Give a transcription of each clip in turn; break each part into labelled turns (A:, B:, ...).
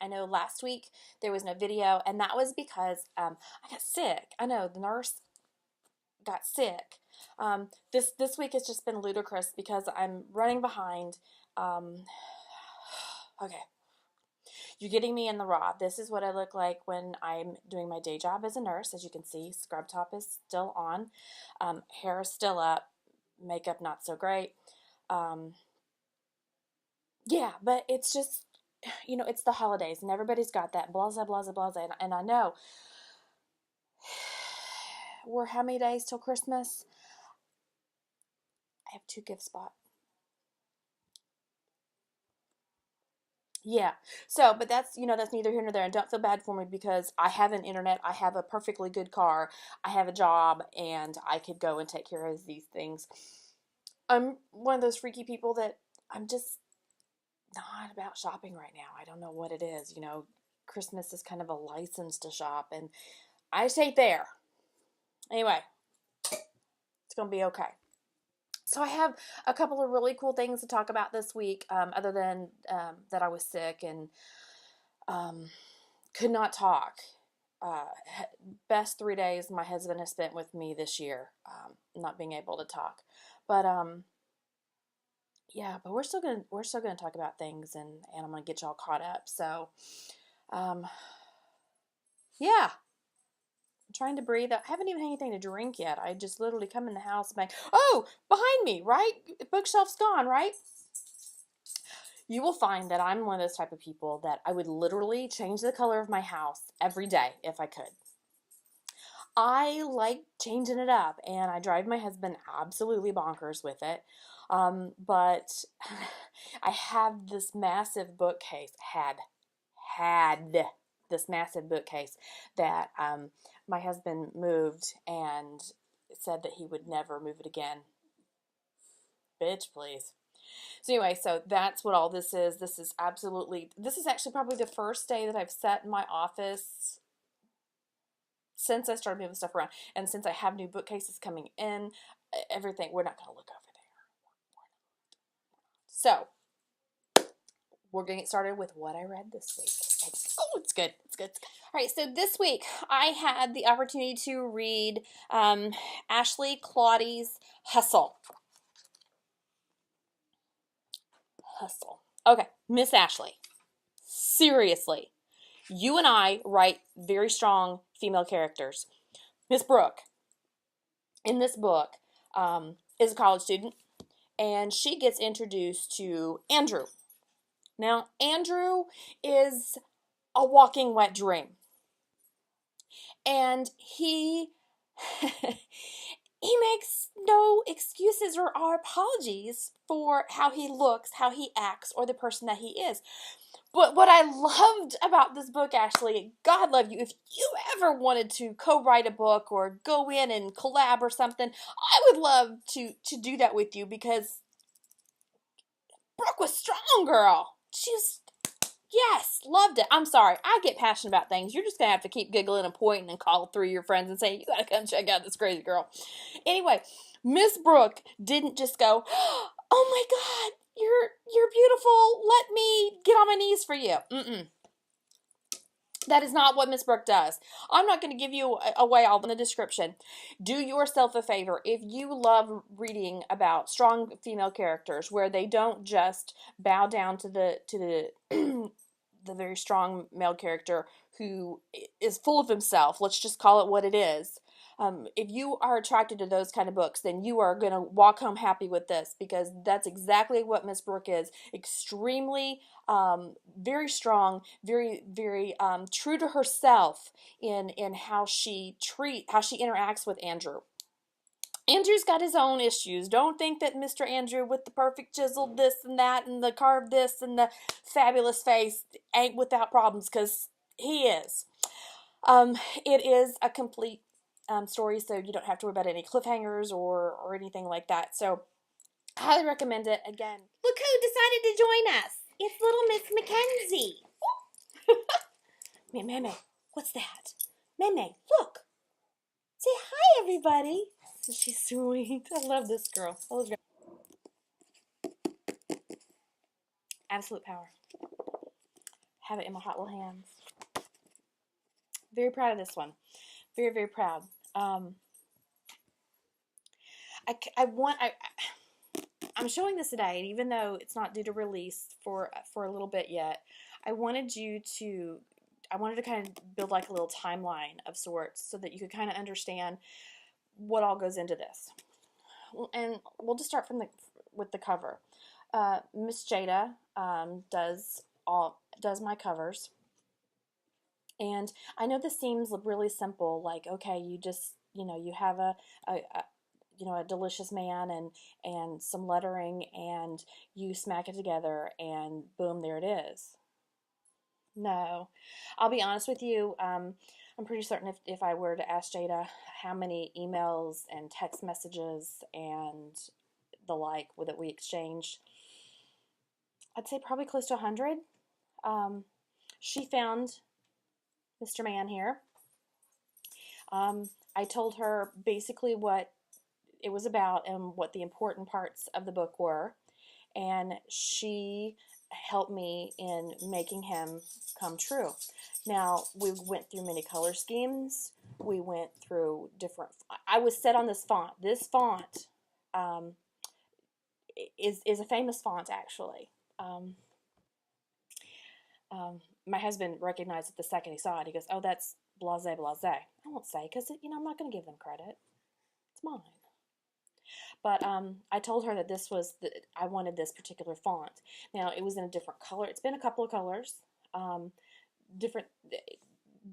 A: I know last week there was no video, and that was because I got sick. I know the nurse got sick. This week has just been ludicrous because I'm running behind. Okay, you're getting me in the raw. This is what I look like when I'm doing my day job as a nurse. As you can see, scrub top is still on, hair is still up, makeup not so great. Yeah, but it's just, it's the holidays and everybody's got that blah, blah, blah, blah, blah. And I know we're how many days till Christmas? I have 2 gift spots. Yeah. So, but that's neither here nor there. And don't feel bad for me because I have an internet, I have a perfectly good car, I have a job, and I could go and take care of these things. I'm one of those freaky people that I'm just not about shopping right now. I don't know what it is. Christmas is kind of a license to shop, and I just ain't there. Anyway, it's going to be okay. So I have a couple of really cool things to talk about this week, other than that I was sick and could not talk. Best 3 days my husband has spent with me this year, not being able to talk. But yeah, but we're still gonna talk about things, and I'm gonna get y'all caught up. So yeah. I'm trying to breathe. I haven't even had anything to drink yet. I just literally come in the house and oh, behind me, right? Bookshelf's gone, right? You will find that I'm one of those type of people that I would literally change the color of my house every day if I could. I like changing it up, and I drive my husband absolutely bonkers with it. But I have this massive bookcase, had this massive bookcase that my husband moved and said that he would never move it again. Bitch, please. So anyway, so that's what all this is. This is actually probably the first day that I've sat in my office since I started moving stuff around. And since I have new bookcases coming in, everything, we're not going to look over there. So, we're going to get started with what I read this week. Oh, it's good. It's good. It's good. All right, so this week I had the opportunity to read Ashley Claudy's Hustle. Okay, Miss Ashley, seriously, you and I write very strong female characters. Miss Brooke, in this book, is a college student, and she gets introduced to Andrew. Now, Andrew is a walking wet dream. And he makes no excuses or apologies for how he looks, how he acts, or the person that he is. But what I loved about this book, Ashley, God love you, if you ever wanted to co-write a book or go in and collab or something, I would love to do that with you, because Brooke was strong, girl. She's, yes, loved it. I'm sorry, I get passionate about things. You're just going to have to keep giggling and pointing and call 3 of your friends and say, you got to come check out this crazy girl. Anyway, Miss Brooke didn't just go, oh my God, you're beautiful. Let me get on my knees for you. That is not what Miss Brooke does. I'm not going to give you away all in the description. Do yourself a favor. If you love reading about strong female characters where they don't just bow down to the the very strong male character who is full of himself, let's just call it what it is. If you are attracted to those kind of books, then you are going to walk home happy with this, because that's exactly what Miss Brooke is. Extremely, very strong, very, very true to herself in how she interacts with Andrew. Andrew's got his own issues. Don't think that Mr. Andrew with the perfect chiseled this and that and the carved this and the fabulous face ain't without problems, because he is. It is a complete story, so you don't have to worry about any cliffhangers or anything like that. So I highly recommend it. Again, look who decided to join us. It's little Miss Mackenzie. Meme, what's that? Meme, look. Say hi, everybody. She's sweet. I love this girl. I love her. Absolute power. have it in my hot little hands. Very proud of this one. Very, very proud. I'm showing this today, and even though it's not due to release for a little bit yet, I wanted to kind of build like a little timeline of sorts so that you could kind of understand what all goes into this. And we'll just start with the cover. Miss Jada does my covers, and I know this seems really simple. Like, okay, you just you have a delicious man and some lettering, and you smack it together, and boom, there it is. No, I'll be honest with you. I'm pretty certain if I were to ask Jada how many emails and text messages and the like that we exchanged, I'd say probably close to 100. She found Mr. Man here. I told her basically what it was about and what the important parts of the book were, and she helped me in making him come true. Now, we went through many color schemes. We went through different... I was set on this font. This font is a famous font, actually. My husband recognized it the second he saw it. He goes, "Oh, that's blase, blase." I won't say, because, I'm not going to give them credit. It's mine. But I told her that I wanted this particular font. Now, it was in a different color. It's been a couple of colors. Different.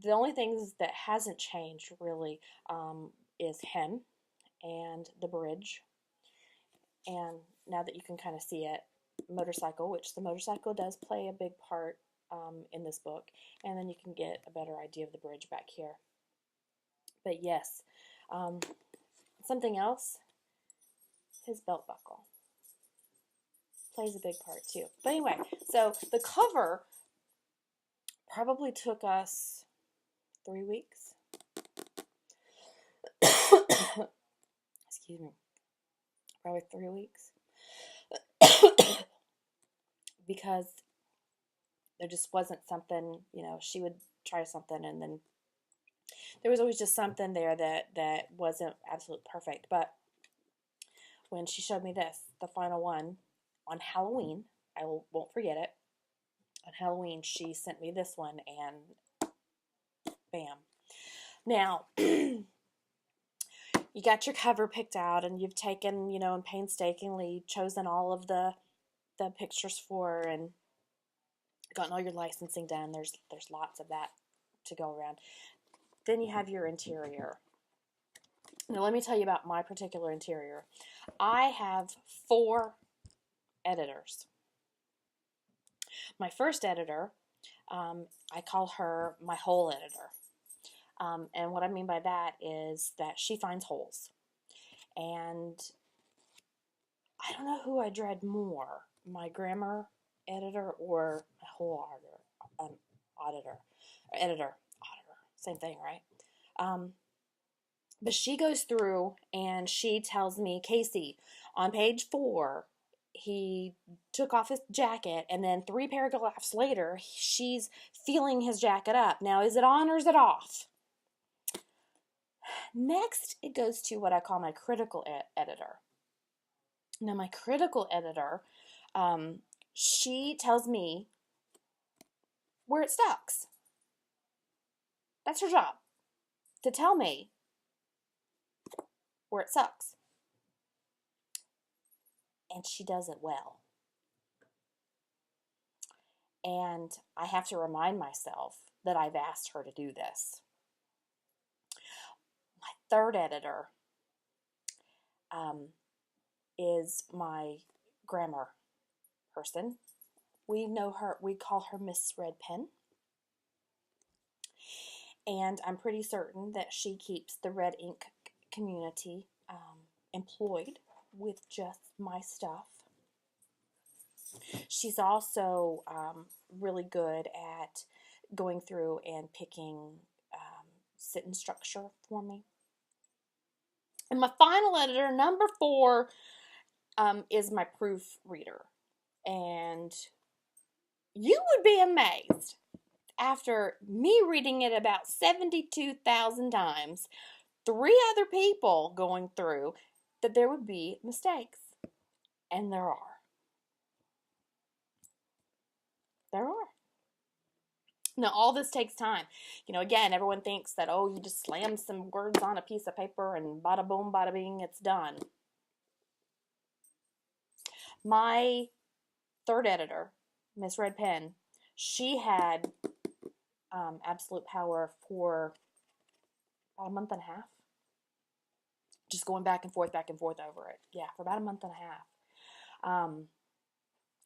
A: The only things that hasn't changed, really, is him and the bridge. And now that you can kind of see it, motorcycle, which the motorcycle does play a big part in this book. And then you can get a better idea of the bridge back here. But yes, something else, his belt buckle plays a big part too. But anyway, so the cover probably took us 3 weeks. Excuse me. Probably 3 weeks. Because there just wasn't something, she would try something, and then there was always just something there that wasn't absolutely perfect. But when she showed me this, the final one, on Halloween, I won't forget it. On Halloween, she sent me this one, and bam. Now, you got your cover picked out, and you've taken, and painstakingly chosen all of the pictures for, and gotten all your licensing done. There's lots of that to go around. Then you have your interior. Now, let me tell you about my particular interior. I have 4 editors. My first editor, I call her my hole editor. And what I mean by that is that she finds holes. And I don't know who I dread more, my grammar editor or my hole editor. Same thing, right? But she goes through and she tells me, "Casey, on page 4, he took off his jacket, and then 3 paragraphs later, she's feeling his jacket up. Now, is it on or is it off?" Next, it goes to what I call my critical editor. Now, my critical editor, she tells me where it sucks. That's her job, to tell me where it sucks. And she does it well. And I have to remind myself that I've asked her to do this. My third editor is my grammar person. We call her Miss Red Pen. And I'm pretty certain that she keeps the red ink community employed with just my stuff. She's also really good at going through and picking sentence structure for me. And my final editor, number 4, is my proofreader. And you would be amazed after me reading it about 72,000 times, 3 other people going through, that there would be mistakes. And there are. There are. Now, all this takes time. Again, everyone thinks that, oh, you just slam some words on a piece of paper and bada boom, bada bing, it's done. My third editor, Miss Red Pen, she had absolute power for about a month and a half. Just going back and forth over it. Yeah, for about a month and a half.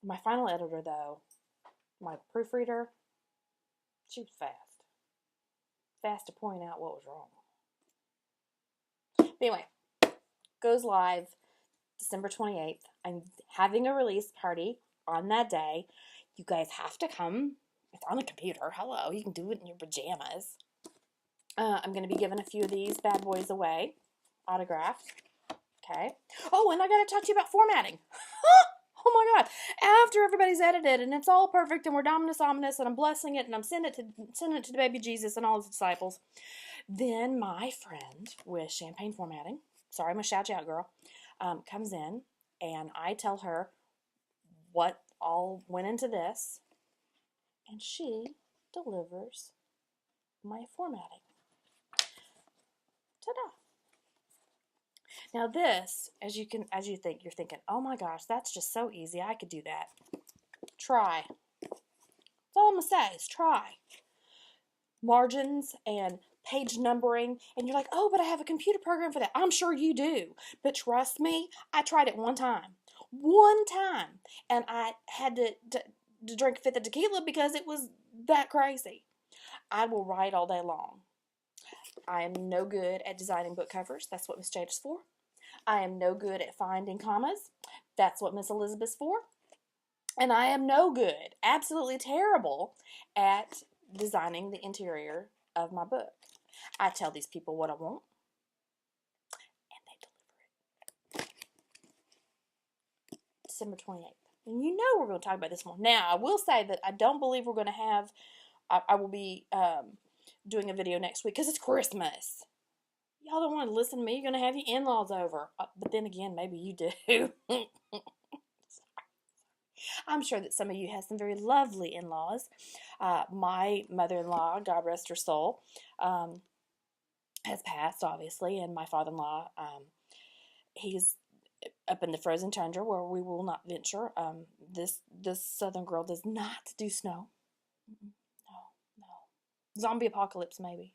A: My final editor, though, my proofreader, she was fast. Fast to point out what was wrong. But anyway, goes live December 28th. I'm having a release party on that day. You guys have to come. It's on the computer. Hello, you can do it in your pajamas. I'm going to be giving a few of these bad boys away. Autographed. Okay. Oh, and I got to talk to you about formatting. Oh my God. After everybody's edited and it's all perfect and we're Dominus Omnis and I'm blessing it and I'm sending it to the baby Jesus and all his disciples, then my friend with Champagne Formatting, sorry, I'm going to shout you out, girl, comes in and I tell her what all went into this and she delivers my formatting. Ta-da. Now this, as you think, you're thinking, oh my gosh, that's just so easy. I could do that. Try. That's all I'm going to say is try. Margins and page numbering, and you're like, oh, but I have a computer program for that. I'm sure you do. But trust me, I tried it one time. And I had to drink a fifth of tequila because it was that crazy. I will write all day long. I am no good at designing book covers. That's what Miss Jade is for. I am no good at finding commas. That's what Miss Elizabeth's for. And I am no good, absolutely terrible, at designing the interior of my book. I tell these people what I want, and they deliver it. December 28th. And we're going to talk about this more. Now, I will say that I don't believe we're going to have, I will be doing a video next week because it's Christmas. Y'all don't want to listen to me. You're going to have your in-laws over. But then again, maybe you do. I'm sure that some of you have some very lovely in-laws. My mother-in-law, God rest her soul, has passed, obviously, and my father-in-law, he's up in the frozen tundra where we will not venture. This southern girl does not do snow. No. Zombie apocalypse, maybe.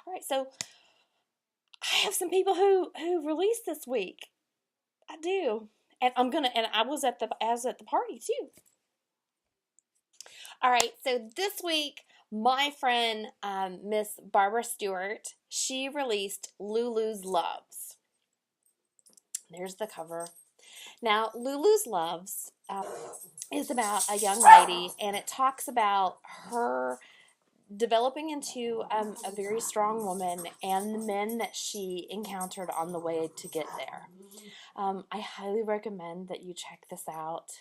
A: All right, so I have some people who released this week. I do. And I was at the party too. All right, so this week, my friend, Miss Barbara Stewart, she released Lulu's Loves. There's the cover. Now, Lulu's Loves is about a young lady, and it talks about her developing into a very strong woman and the men that she encountered on the way to get there. I highly recommend that you check this out.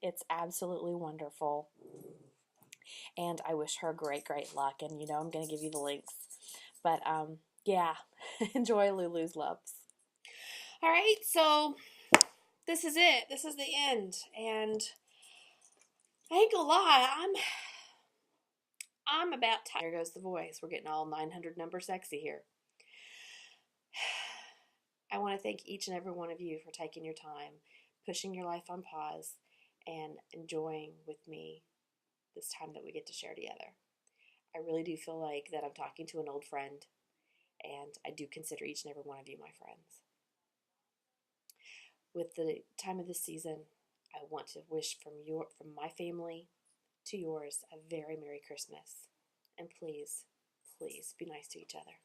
A: It's absolutely wonderful. And I wish her great luck. And, I'm going to give you the links. But, yeah, enjoy Lulu's Loves. All right, so this is it. This is the end. And I ain't gonna lie, I'm about tired. There goes the voice. We're getting all 900 number sexy here. I want to thank each and every one of you for taking your time, pushing your life on pause, and enjoying with me this time that we get to share together. I really do feel like that I'm talking to an old friend, and I do consider each and every one of you my friends. With the time of this season, I want to wish from my family to yours a very Merry Christmas. And please, please be nice to each other.